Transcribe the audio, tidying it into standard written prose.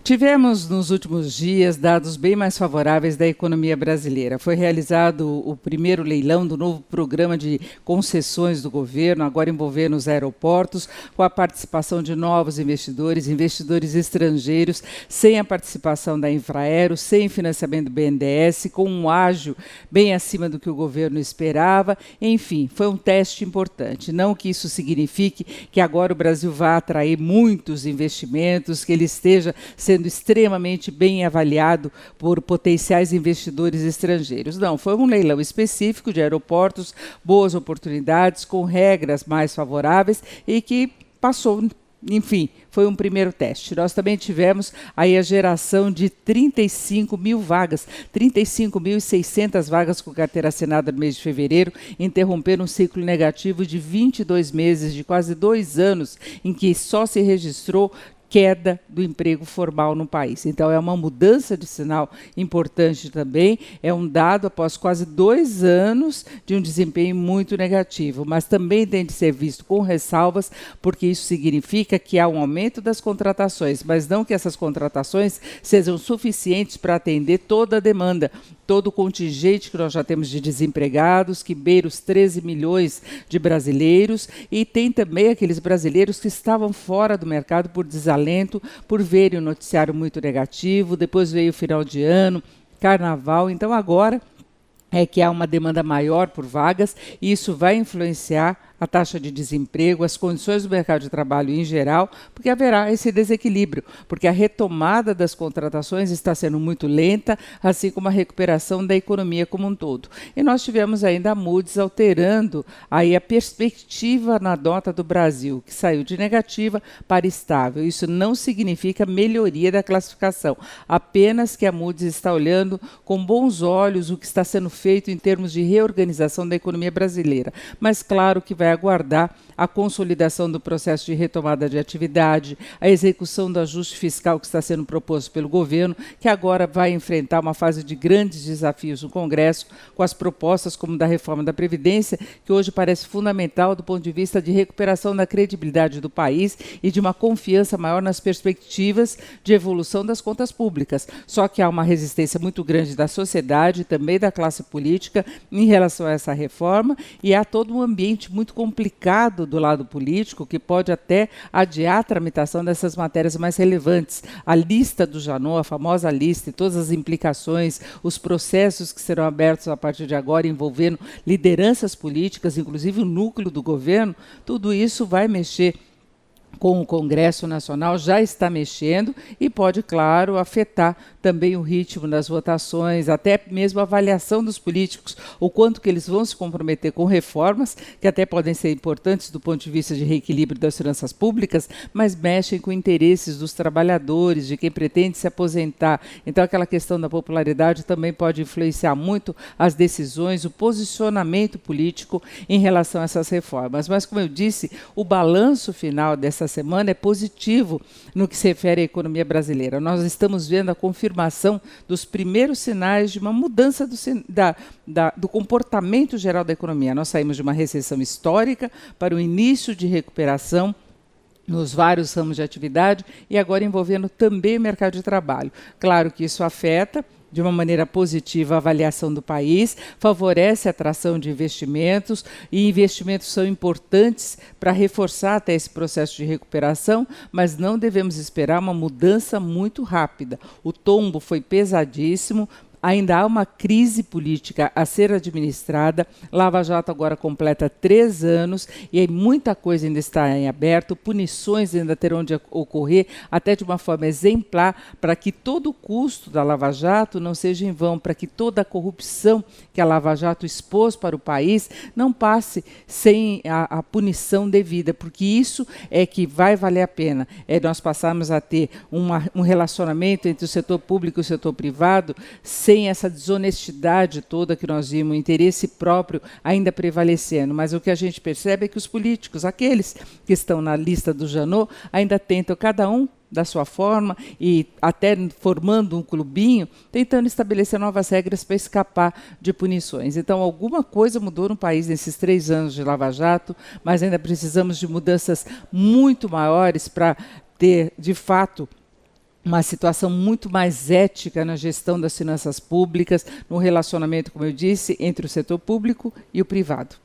Tivemos nos últimos dias dados bem mais favoráveis da economia brasileira. Foi realizado o primeiro leilão do novo programa de concessões do governo, agora envolvendo os aeroportos, com a participação de novos investidores, investidores estrangeiros, sem a participação da Infraero, sem financiamento do BNDES, com um ágio bem acima do que o governo esperava. Enfim, foi um teste importante. Não que isso signifique que agora o Brasil vá atrair muitos investimentos, que ele esteja sendo extremamente bem avaliado por potenciais investidores estrangeiros. Não, foi um leilão específico de aeroportos, boas oportunidades, com regras mais favoráveis e que passou. Enfim, foi um primeiro teste. Nós também tivemos aí a geração de 35 mil vagas, 35.600 vagas com carteira assinada no mês de fevereiro, interrompendo um ciclo negativo de 22 meses, de quase 2 anos, em que só se registrou queda do emprego formal no país. Então, é uma mudança de sinal importante também, é um dado após quase 2 anos de um desempenho muito negativo, mas também tem de ser visto com ressalvas, porque isso significa que há um aumento das contratações, mas não que essas contratações sejam suficientes para atender toda a demanda, todo o contingente que nós já temos de desempregados, que beira os 13 milhões de brasileiros, e tem também aqueles brasileiros que estavam fora do mercado por desalento, por verem o noticiário muito negativo, depois veio o final de ano, carnaval, então agora é que há uma demanda maior por vagas, e isso vai influenciar a taxa de desemprego, as condições do mercado de trabalho em geral, porque haverá esse desequilíbrio, porque a retomada das contratações está sendo muito lenta, assim como a recuperação da economia como um todo. E nós tivemos ainda a Moody's alterando aí a perspectiva na nota do Brasil, que saiu de negativa para estável. Isso não significa melhoria da classificação, apenas que a Moody's está olhando com bons olhos o que está sendo feito em termos de reorganização da economia brasileira. Mas claro que vai aguardar a consolidação do processo de retomada de atividade, a execução do ajuste fiscal que está sendo proposto pelo governo, que agora vai enfrentar uma fase de grandes desafios no Congresso, com as propostas como da reforma da Previdência, que hoje parece fundamental do ponto de vista de recuperação da credibilidade do país e de uma confiança maior nas perspectivas de evolução das contas públicas. Só que há uma resistência muito grande da sociedade, também da classe política, em relação a essa reforma, e há todo um ambiente muito complicado do lado político, que pode até adiar a tramitação dessas matérias mais relevantes. A lista do Janot, a famosa lista, e todas as implicações, os processos que serão abertos a partir de agora, envolvendo lideranças políticas, inclusive o núcleo do governo, tudo isso vai mexer com o Congresso Nacional, já está mexendo e pode, claro, afetar também o ritmo das votações, até mesmo a avaliação dos políticos, o quanto que eles vão se comprometer com reformas, que até podem ser importantes do ponto de vista de reequilíbrio das finanças públicas, mas mexem com interesses dos trabalhadores, de quem pretende se aposentar. Então, aquela questão da popularidade também pode influenciar muito as decisões, o posicionamento político em relação a essas reformas. Mas, como eu disse, o balanço final dessa semana é positivo no que se refere à economia brasileira. Nós estamos vendo a confirmação dos primeiros sinais de uma mudança do comportamento geral da economia. Nós saímos de uma recessão histórica para o início de recuperação nos vários ramos de atividade e agora envolvendo também o mercado de trabalho. Claro que isso afeta de uma maneira positiva a avaliação do país, favorece a atração de investimentos, e investimentos são importantes para reforçar até esse processo de recuperação, mas não devemos esperar uma mudança muito rápida. O tombo foi pesadíssimo, ainda há uma crise política a ser administrada. Lava Jato agora completa 3 anos e aí muita coisa ainda está em aberto, punições ainda terão de ocorrer, até de uma forma exemplar, para que todo o custo da Lava Jato não seja em vão, para que toda a corrupção que a Lava Jato expôs para o país não passe sem a punição devida, porque isso é que vai valer a pena. Nós passarmos a ter um relacionamento entre o setor público e o setor privado, sem essa desonestidade toda que nós vimos, o interesse próprio ainda prevalecendo. Mas o que a gente percebe é que os políticos, aqueles que estão na lista do Janot, ainda tentam, cada um da sua forma, e até formando um clubinho, tentando estabelecer novas regras para escapar de punições. Então, alguma coisa mudou no país nesses 3 anos de Lava Jato, mas ainda precisamos de mudanças muito maiores para ter, de fato, uma situação muito mais ética na gestão das finanças públicas, no relacionamento, como eu disse, entre o setor público e o privado.